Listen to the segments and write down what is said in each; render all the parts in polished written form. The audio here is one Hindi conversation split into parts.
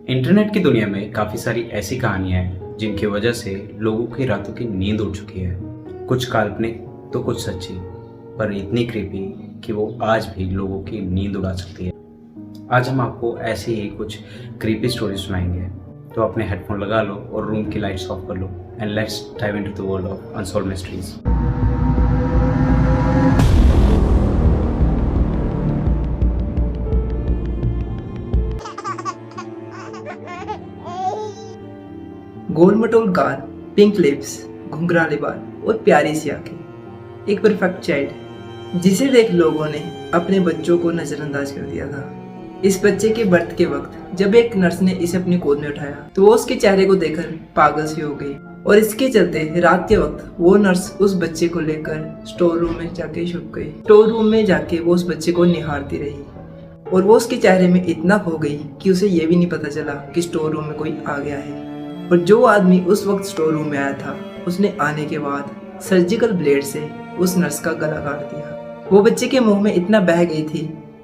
इंटरनेट की दुनिया में काफ़ी सारी ऐसी कहानियां हैं जिनकी वजह से लोगों की रातों की नींद उड़ चुकी है। कुछ काल्पनिक तो कुछ सच्ची, पर इतनी क्रीपी कि वो आज भी लोगों की नींद उड़ा सकती है। आज हम आपको ऐसे ही कुछ क्रीपी स्टोरी सुनाएंगे, तो अपने हेडफोन लगा लो और रूम की लाइट्स ऑफ कर लो and let's dive into the world of unsolved mysteries. गोल मटोल गाल, पिंक लिप्स, घुंघराले बाल और प्यारी सी आंखें। एक परफेक्ट चाइल्ड जिसे देख लोगों ने अपने बच्चों को नजरअंदाज कर दिया था। इस बच्चे के बर्थ के वक्त जब एक नर्स ने इसे अपनी गोद में उठाया तो वो उसके चेहरे को देखकर पागल सी हो गई और इसके चलते रात के वक्त वो नर्स उस बच्चे को लेकर स्टोर रूम में जाके छुप गई। स्टोर रूम में जाके वो उस बच्चे को निहारती रही और वो उसके चेहरे में इतना खो गई कि उसे ये भी नहीं पता चला कि स्टोर रूम में कोई आ गया है। और जो आदमी उस वक्त स्टोर रूम में आया था उसने आने के बाद सर्जिकल ब्लेड से उस नर्स का गला काट दिया। वो बच्चे के मुंह में इतना बह गई थी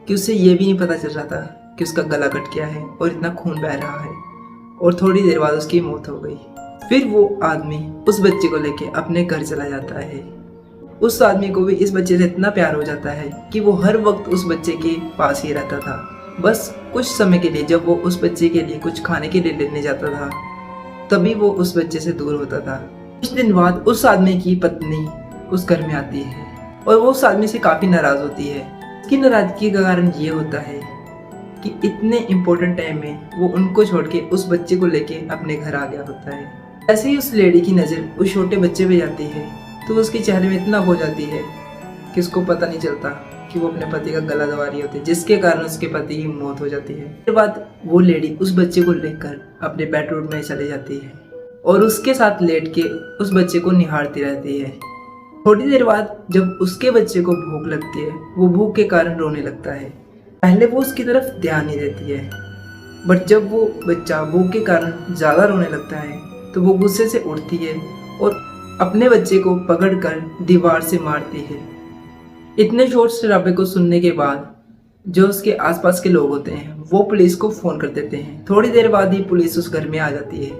कि उसे ये भी नहीं पता चल रहा था कि उसका गला कट गया है और इतना खून बह रहा है, और थोड़ी देर बाद उसकी मौत हो गई। फिर वो आदमी उस बच्चे को लेके अपने घर चला जाता है। उस आदमी को भी इस बच्चे से इतना प्यार हो जाता है कि वो हर वक्त उस बच्चे के पास ही रहता था। बस कुछ समय के लिए जब वो उस बच्चे के लिए कुछ खाने के लिए लेने जाता था तभी वो उस बच्चे से दूर होता था। कुछ दिन बाद उस आदमी की पत्नी उस घर में आती है और वो उस आदमी से काफ़ी नाराज़ होती है। उसकी नाराज़गी का कारण ये होता है कि इतने इम्पोर्टेंट टाइम में वो उनको छोड़ के उस बच्चे को लेके अपने घर आ गया होता है। ऐसे ही उस लेडी की नज़र उस छोटे बच्चे पे जाती है तो उसके चेहरे में इतना खो जाती है कि उसको पता नहीं चलता कि वो अपने पति का गला दबा रही होती है, जिसके कारण उसके पति की मौत हो जाती है। उसके बाद वो लेडी उस बच्चे को लेकर अपने बेडरूम में चली जाती है और उसके साथ लेट के उस बच्चे को निहारती रहती है। थोड़ी देर बाद जब उसके बच्चे को भूख लगती है वो भूख के कारण रोने लगता है। पहले वो उसकी तरफ ध्यान नहीं देती है, बट जब वो बच्चा भूख के कारण ज़्यादा रोने लगता है तो वो गुस्से से उठती है और अपने बच्चे को पकड़कर दीवार से मारती है। इतने शोर शराबे को सुनने के बाद जो उसके आसपास के लोग होते हैं वो पुलिस को फ़ोन कर देते हैं। थोड़ी देर बाद ही पुलिस उस घर में आ जाती है।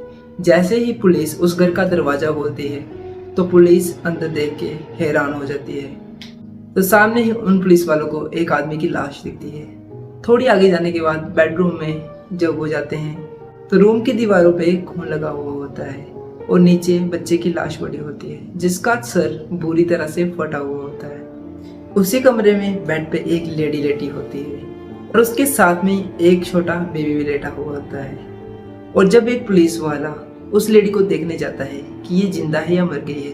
जैसे ही पुलिस उस घर का दरवाज़ा खोलती है तो पुलिस अंदर देख के हैरान हो जाती है। तो सामने ही उन पुलिस वालों को एक आदमी की लाश दिखती है। थोड़ी आगे जाने के बाद बेडरूम में जब वो जाते हैं तो रूम की दीवारों पे खून लगा हुआ होता है और नीचे बच्चे की लाश पड़ी होती है जिसका सर बुरी तरह से फटा हुआ होता है। उसी कमरे में बेड पे एक लेडी लेटी होती है और उसके साथ में एक छोटा बेबी भी लेटा हुआ होता है। और जब एक पुलिस वाला उस लेडी को देखने जाता है कि ये जिंदा है या मर गई है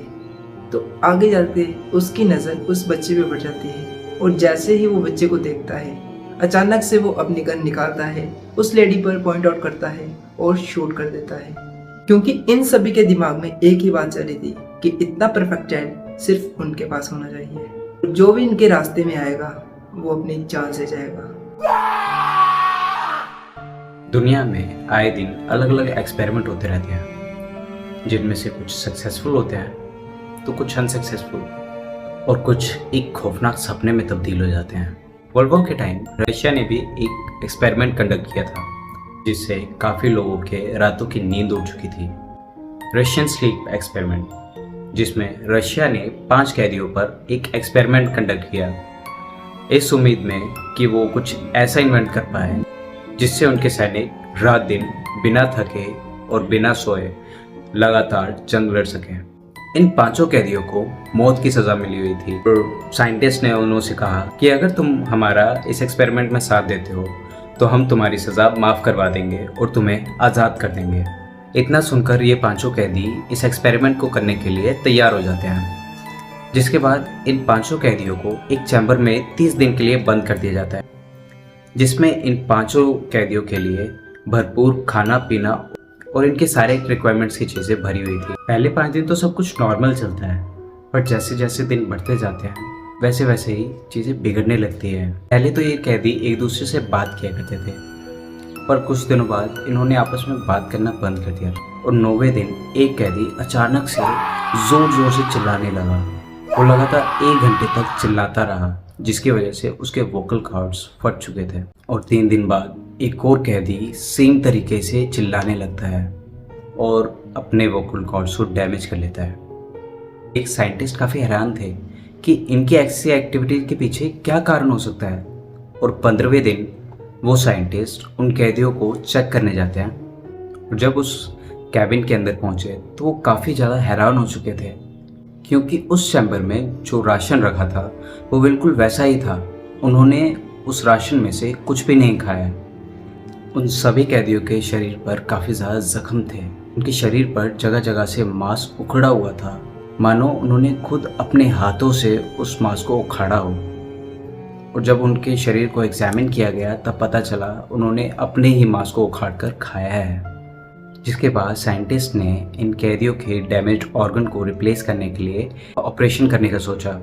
तो आगे जाते उसकी नज़र उस बच्चे पे पड़ जाती है और जैसे ही वो बच्चे को देखता है अचानक से वो अपनी गन निकालता है, उस लेडी पर पॉइंट आउट करता है और शूट कर देता है। क्योंकि इन सभी के दिमाग में एक ही बात चल रही थी कि इतना परफेक्ट चाइल्ड सिर्फ उनके पास होना चाहिए। जो भी इनके रास्ते में आएगा वो अपनी जान से जाएगा। दुनिया में आए दिन अलग अलग एक्सपेरिमेंट होते रहते हैं, जिनमें से कुछ सक्सेसफुल होते हैं तो कुछ अनसक्सेसफुल और कुछ एक खौफनाक सपने में तब्दील हो जाते हैं। वर्ल्ड वॉर के टाइम रशिया ने भी एक एक्सपेरिमेंट कंडक्ट किया था जिससे काफ़ी लोगों के रातों की नींद उड़ चुकी थी। रशियन स्लीप एक्सपेरिमेंट, जिसमें रशिया ने 5 कैदियों पर एक एक्सपेरिमेंट कंडक्ट किया इस उम्मीद में कि वो कुछ ऐसा इन्वेंट कर पाए जिससे उनके सैनिक रात दिन बिना थके और बिना सोए लगातार जंग लड़ सकें। इन 5 कैदियों को मौत की सज़ा मिली हुई थी और साइंटिस्ट ने उनसे कहा कि अगर तुम हमारा इस एक्सपेरिमेंट में साथ देते हो तो हम तुम्हारी सज़ा माफ़ करवा देंगे और तुम्हें आज़ाद कर देंगे। इतना सुनकर ये 5 कैदी इस एक्सपेरिमेंट को करने के लिए तैयार हो जाते हैं, जिसके बाद इन 5 कैदियों को एक चैम्बर में 30 दिन के लिए बंद कर दिया जाता है, जिसमें इन 5 कैदियों के लिए भरपूर खाना पीना और इनके सारे रिक्वायरमेंट्स की चीज़ें भरी हुई थी। पहले 5 दिन तो सब कुछ नॉर्मल चलता है, पर जैसे जैसे दिन बढ़ते जाते हैं वैसे वैसे ही चीज़ें बिगड़ने लगती है। पहले तो ये कैदी एक दूसरे से बात किया करते थे, पर कुछ दिनों बाद इन्होंने आपस में बात करना बंद कर दिया और 9वें दिन एक कैदी अचानक से ज़ोर ज़ोर से चिल्लाने लगा। वो लगातार 1 घंटे तक चिल्लाता रहा, जिसकी वजह से उसके वोकल कॉर्ड्स फट चुके थे। और 3 दिन बाद एक और कैदी सेम तरीके से चिल्लाने लगता है और अपने वोकल कॉर्ड्स को डैमेज कर लेता है। एक साइंटिस्ट काफ़ी हैरान थे कि इनकी ऐसी एक्टिविटी के पीछे क्या कारण हो सकता है, और 15वें दिन वो साइंटिस्ट उन कैदियों को चेक करने जाते हैं। और जब उस कैबिन के अंदर पहुंचे तो वो काफ़ी ज़्यादा हैरान हो चुके थे, क्योंकि उस चैम्बर में जो राशन रखा था वो बिल्कुल वैसा ही था। उन्होंने उस राशन में से कुछ भी नहीं खाया। उन सभी कैदियों के शरीर पर काफ़ी ज़्यादा जख्म थे। उनके शरीर पर जगह जगह से मांस उखड़ा हुआ था, मानो उन्होंने खुद अपने हाथों से उस मांस को उखाड़ा हो। और जब उनके शरीर को एग्जामिन किया गया तब पता चला उन्होंने अपने ही मांस को उखाड़ कर खाया है। जिसके बाद साइंटिस्ट ने इन कैदियों के डैमेज्ड ऑर्गन को रिप्लेस करने के लिए ऑपरेशन करने का सोचा।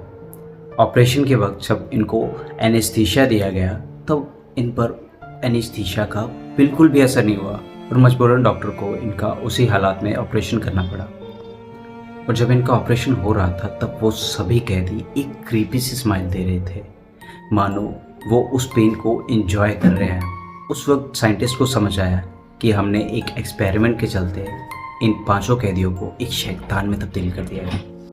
ऑपरेशन के वक्त जब इनको एनेस्थीसिया दिया गया तब इन पर एनेस्थीसिया का बिल्कुल भी असर नहीं हुआ और मजबूरन डॉक्टर को इनका उसी हालात में ऑपरेशन करना पड़ा। और जब इनका ऑपरेशन हो रहा था तब वो सभी कैदी एक क्रीपी सी स्माइल दे रहे थे, मानो वो उस पेन को एंजॉय कर रहे हैं। उस वक्त साइंटिस्ट को समझ आया कि हमने एक एक्सपेरिमेंट के चलते इन 5 कैदियों को एक शैतान में तब्दील कर दिया है।